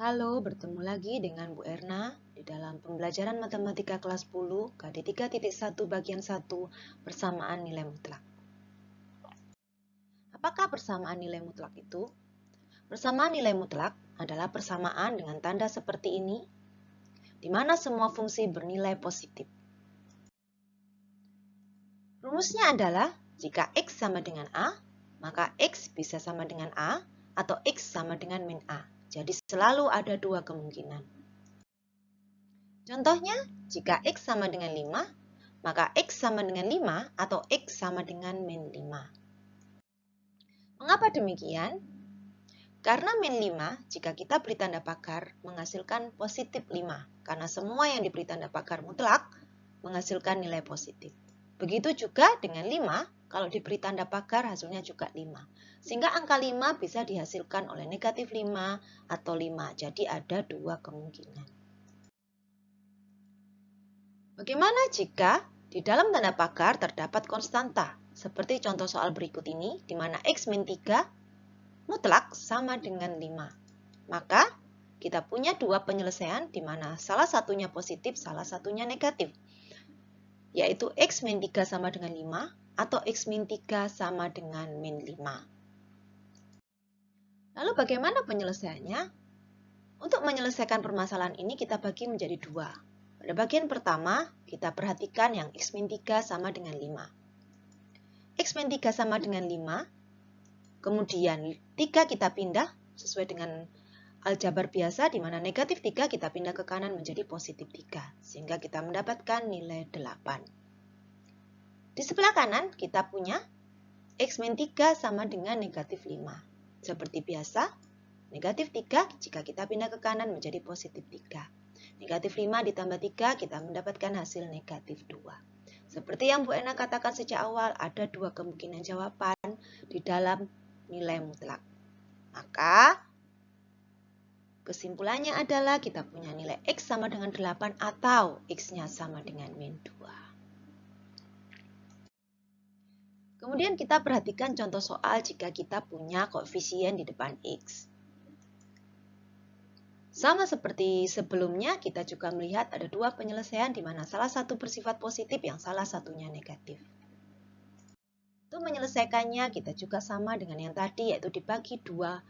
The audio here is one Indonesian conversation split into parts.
Halo, bertemu lagi dengan Bu Erna di dalam pembelajaran matematika kelas 10 KD 3.1 bagian 1 persamaan nilai mutlak. Apakah persamaan nilai mutlak itu? Persamaan nilai mutlak adalah persamaan dengan tanda seperti ini, di mana semua fungsi bernilai positif. Rumusnya adalah jika X sama dengan A, maka X bisa sama dengan A atau X sama dengan min A. Jadi selalu ada dua kemungkinan. Contohnya, jika X sama dengan 5, maka X sama dengan 5 atau X sama dengan min 5. Mengapa demikian? Karena min 5, jika kita beri tanda pakar, menghasilkan positif 5. Karena semua yang diberi tanda pakar mutlak, menghasilkan nilai positif. Begitu juga dengan 5, kalau diberi tanda pakar hasilnya juga 5. Sehingga angka 5 bisa dihasilkan oleh negatif 5 atau 5. Jadi ada dua kemungkinan. Bagaimana jika di dalam tanda pakar terdapat konstanta? Seperti contoh soal berikut ini, di mana X min 3 mutlak sama dengan 5. Maka kita punya dua penyelesaian di mana salah satunya positif, salah satunya negatif. Yaitu X min 3 sama dengan 5 atau X min 3 sama dengan min 5. Lalu bagaimana penyelesaiannya? Untuk menyelesaikan permasalahan ini kita bagi menjadi dua. Pada bagian pertama, kita perhatikan yang X min 3 sama dengan 5. X min 3 sama dengan 5, kemudian 3 kita pindah sesuai dengan aljabar biasa, di mana negatif 3 kita pindah ke kanan menjadi positif 3, sehingga kita mendapatkan nilai 8. Di sebelah kanan kita punya X min 3 sama dengan negatif 5. Seperti biasa, negatif 3 jika kita pindah ke kanan menjadi positif 3. Negatif 5 ditambah 3 kita mendapatkan hasil negatif 2. Seperti yang Bu Ena katakan sejak awal, ada dua kemungkinan jawaban di dalam nilai mutlak. Maka kesimpulannya adalah kita punya nilai X sama dengan 8 atau X-nya sama dengan min 2. Kemudian kita perhatikan contoh soal jika kita punya koefisien di depan X. Sama seperti sebelumnya, kita juga melihat ada dua penyelesaian di mana salah satu bersifat positif, yang salah satunya negatif. Untuk menyelesaikannya, kita juga sama dengan yang tadi, yaitu dibagi dua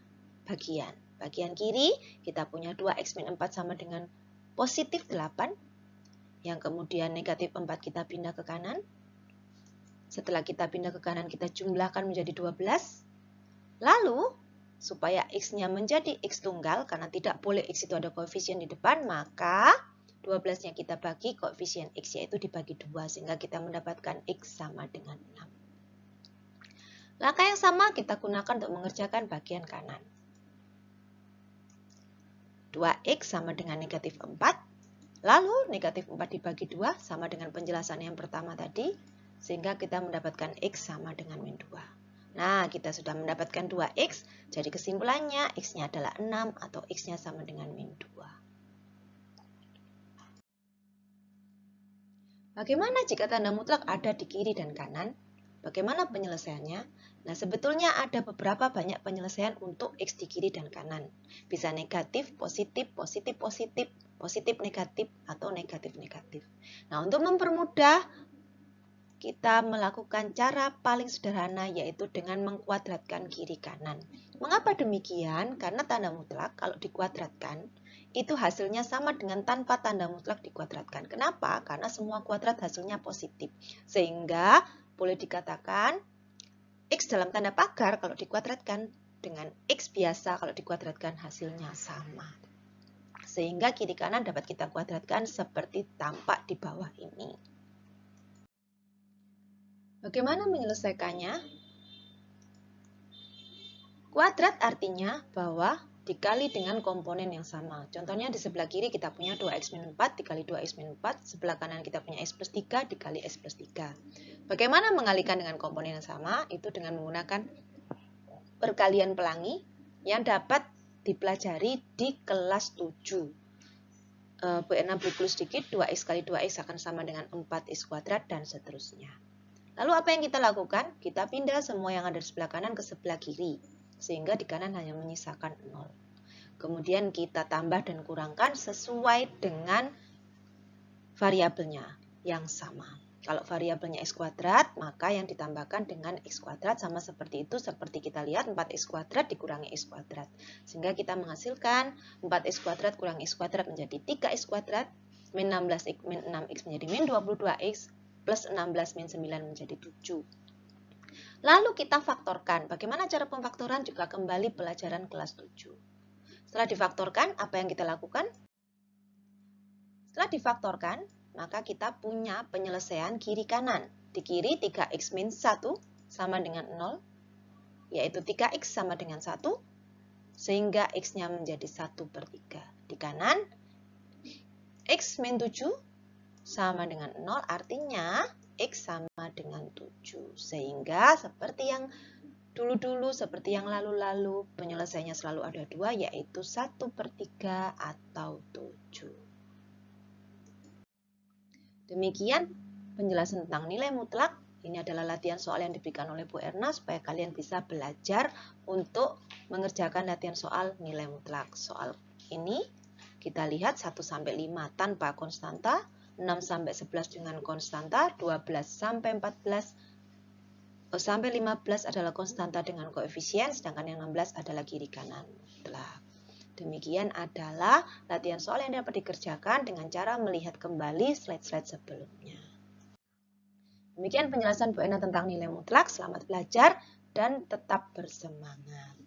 bagian. Bagian kiri, kita punya 2X min 4 sama dengan positif 8, yang kemudian negatif 4 kita pindah ke kanan. Setelah kita pindah ke kanan, kita jumlahkan menjadi 12. Lalu, supaya X-nya menjadi X tunggal, karena tidak boleh X itu ada koefisien di depan, maka 12-nya kita bagi koefisien X, yaitu dibagi 2, sehingga kita mendapatkan X sama dengan 6. Langkah yang sama kita gunakan untuk mengerjakan bagian kanan. 2X sama dengan negatif 4, lalu negatif 4 dibagi 2 sama dengan penjelasan yang pertama tadi, sehingga kita mendapatkan X sama dengan min 2. Nah, kita sudah mendapatkan 2X, jadi kesimpulannya X-nya adalah 6 atau X-nya sama dengan min 2. Bagaimana jika tanda mutlak ada di kiri dan kanan? Bagaimana penyelesaiannya? Nah, sebetulnya ada beberapa banyak penyelesaian untuk X di kiri dan kanan. Bisa negatif, positif, positif, positif, positif, negatif, atau negatif, negatif. Nah, untuk mempermudah, kita melakukan cara paling sederhana, yaitu dengan mengkuadratkan kiri kanan. Mengapa demikian? Karena tanda mutlak kalau dikuadratkan, itu hasilnya sama dengan tanpa tanda mutlak dikuadratkan. Kenapa? Karena semua kuadrat hasilnya positif. Sehingga boleh dikatakan X dalam tanda pakar kalau dikuadratkan dengan X biasa kalau dikuadratkan hasilnya sama. Sehingga kiri kanan dapat kita kuadratkan seperti tampak di bawah ini. Bagaimana menyelesaikannya? Kuadrat artinya bahwa dikali dengan komponen yang sama. Contohnya di sebelah kiri kita punya 2X min 4 dikali 2X min 4. Sebelah kanan kita punya X plus 3 dikali X plus 3. Bagaimana mengalikan dengan komponen yang sama? Itu dengan menggunakan perkalian pelangi yang dapat dipelajari di kelas 7. Bu Erna beri clue sedikit, 2X kali 2X akan sama dengan 4X kuadrat dan seterusnya. Lalu apa yang kita lakukan? Kita pindah semua yang ada di sebelah kanan ke sebelah kiri. Sehingga di kanan hanya menyisakan 0. Kemudian kita tambah dan kurangkan sesuai dengan variabelnya yang sama. Kalau variabelnya x kuadrat, maka yang ditambahkan dengan x kuadrat sama seperti itu. Seperti kita lihat 4x kuadrat dikurangi x kuadrat. Sehingga kita menghasilkan 4x kuadrat kurang x kuadrat menjadi 3x kuadrat. Min 16x min 6x menjadi min 22x. Plus 16 min 9 menjadi 7. Lalu kita faktorkan. Bagaimana cara pemfaktoran juga kembali pelajaran kelas 7. Setelah difaktorkan, apa yang kita lakukan? Setelah difaktorkan, maka kita punya penyelesaian kiri kanan. Di kiri 3x min 1 sama dengan 0, yaitu 3x sama dengan 1, sehingga x-nya menjadi 1/3. Di kanan, x min 7 sama dengan 0, artinya x sama dengan 7. Sehingga seperti yang dulu-dulu, seperti yang lalu-lalu, penyelesaiannya selalu ada 2, yaitu 1/3 atau 7. Demikian penjelasan tentang nilai mutlak. Ini adalah latihan soal yang diberikan oleh Bu Erna supaya kalian bisa belajar untuk mengerjakan latihan soal nilai mutlak. Soal ini kita lihat 1-5 tanpa konstanta, 6-11 dengan konstanta, 12-14 sampai 15 adalah konstanta dengan koefisien, sedangkan yang 16 adalah kiri kanan mutlak. Demikian adalah latihan soal yang dapat dikerjakan dengan cara melihat kembali slide-slide sebelumnya. Demikian penjelasan Bu Erna tentang nilai mutlak. Selamat belajar dan tetap bersemangat.